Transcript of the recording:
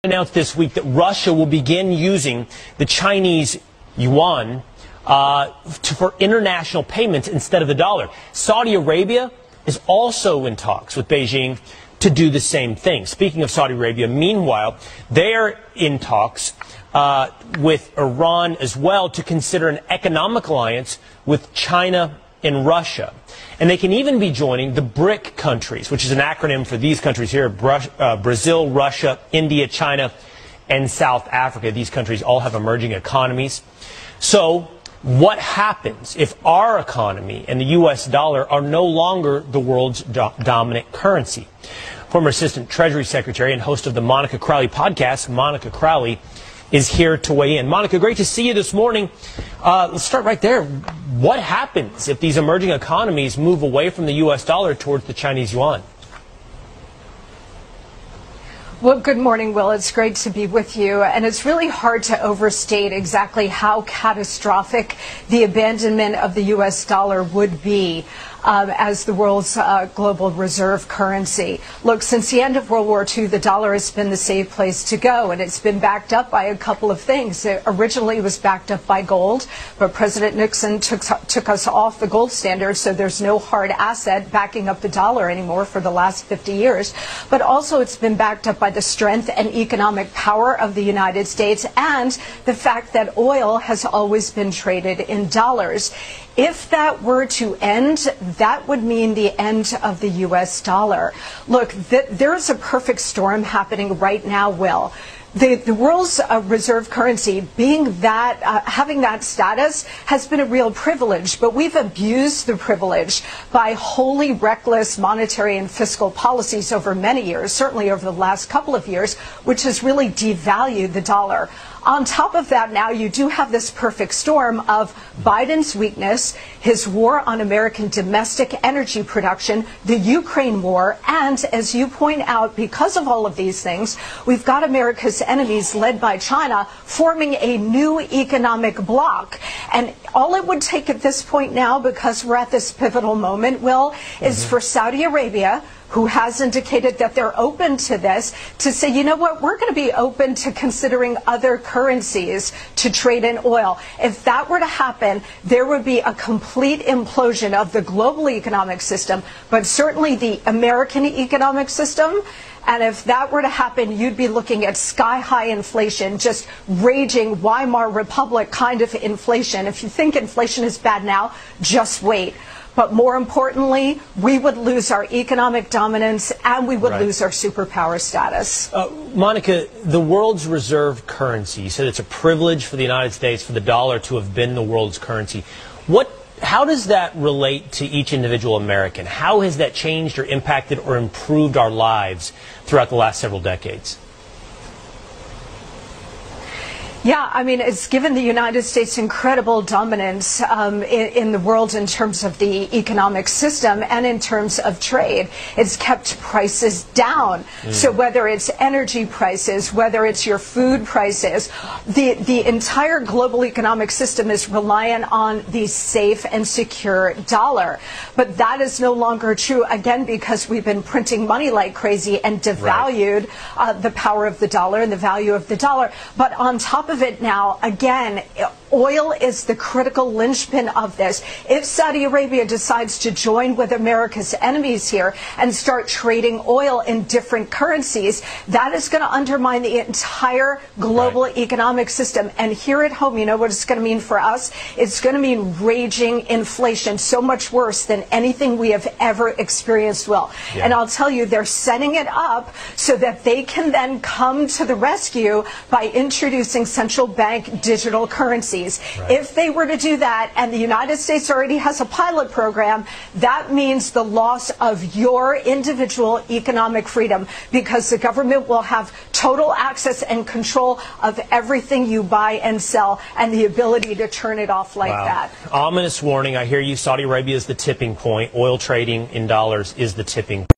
Announced this week that Russia will begin using the Chinese yuan for international payments instead of the dollar. Saudi Arabia is also in talks with Beijing to do the same thing. Speaking of Saudi Arabia, meanwhile, they're in talks with Iran as well to consider an economic alliance with China and Russia. And they can even be joining the BRIC countries, which is an acronym for these countries here, Brazil, Russia, India, China, and South Africa. These countries all have emerging economies. So what happens if our economy and the U.S. dollar are no longer the world's dominant currency? Former Assistant Treasury Secretary and host of the Monica Crowley podcast, Monica Crowley, is here to weigh in. Monica, great to see you this morning. Let's start right there. What happens if these emerging economies move away from the U.S. dollar towards the Chinese yuan? Well, good morning, Will. It's great to be with you. And it's really hard to overstate exactly how catastrophic the abandonment of the U.S. dollar would be as the world's global reserve currency. Look, since the end of World War II, the dollar has been the safe place to go, and it's been backed up by a couple of things. It originally was backed up by gold, but President Nixon took us off the gold standard, so there's no hard asset backing up the dollar anymore for the last 50 years. But also it's been backed up by the strength and economic power of the United States and the fact that oil has always been traded in dollars. If that were to end, that would mean the end of the U.S. dollar. Look, there's a perfect storm happening right now, Will. The world's reserve currency, being that, having that status has been a real privilege, but we've abused the privilege by wholly reckless monetary and fiscal policies over many years, certainly over the last couple of years, which has really devalued the dollar. On top of that, now you do have this perfect storm of Biden's weakness, his war on American domestic energy production, the Ukraine war, and as you point out, because of all of these things, we've got America's enemies led by China forming a new economic bloc. And all it would take at this point now, because we're at this pivotal moment, Will, is for Saudi Arabia, who has indicated that they're open to this, to say, you know what, we're going to be open to considering other currencies to trade in oil. If that were to happen, there would be a complete implosion of the global economic system, but certainly the American economic system. And if that were to happen, you'd be looking at sky-high inflation, just raging Weimar Republic kind of inflation. If you think inflation is bad now, just wait. But more importantly, we would lose our economic dominance and we would lose our superpower status. Monica, the world's reserve currency, you said it's a privilege for the United States for the dollar to have been the world's currency. How does that relate to each individual American? How has that changed or impacted or improved our lives throughout the last several decades? Yeah, I mean, it's given the United States incredible dominance in the world in terms of the economic system and in terms of trade. It's kept prices down. So whether it's energy prices, whether it's your food prices, the entire global economic system is reliant on the safe and secure dollar. But that is no longer true, again, because we've been printing money like crazy and devalued the power of the dollar and the value of the dollar. But on top of it now, again, oil is the critical linchpin of this. If Saudi Arabia decides to join with America's enemies here and start trading oil in different currencies, that is going to undermine the entire global economic system. And here at home, you know what it's going to mean for us? It's going to mean raging inflation, so much worse than anything we have ever experienced, Will. And I'll tell you, they're setting it up so that they can then come to the rescue by introducing central bank digital currencies. If they were to do that, and the United States already has a pilot program, that means the loss of your individual economic freedom, because the government will have total access and control of everything you buy and sell and the ability to turn it off like that. Ominous warning. I hear you. Saudi Arabia is the tipping point. Oil trading in dollars is the tipping point.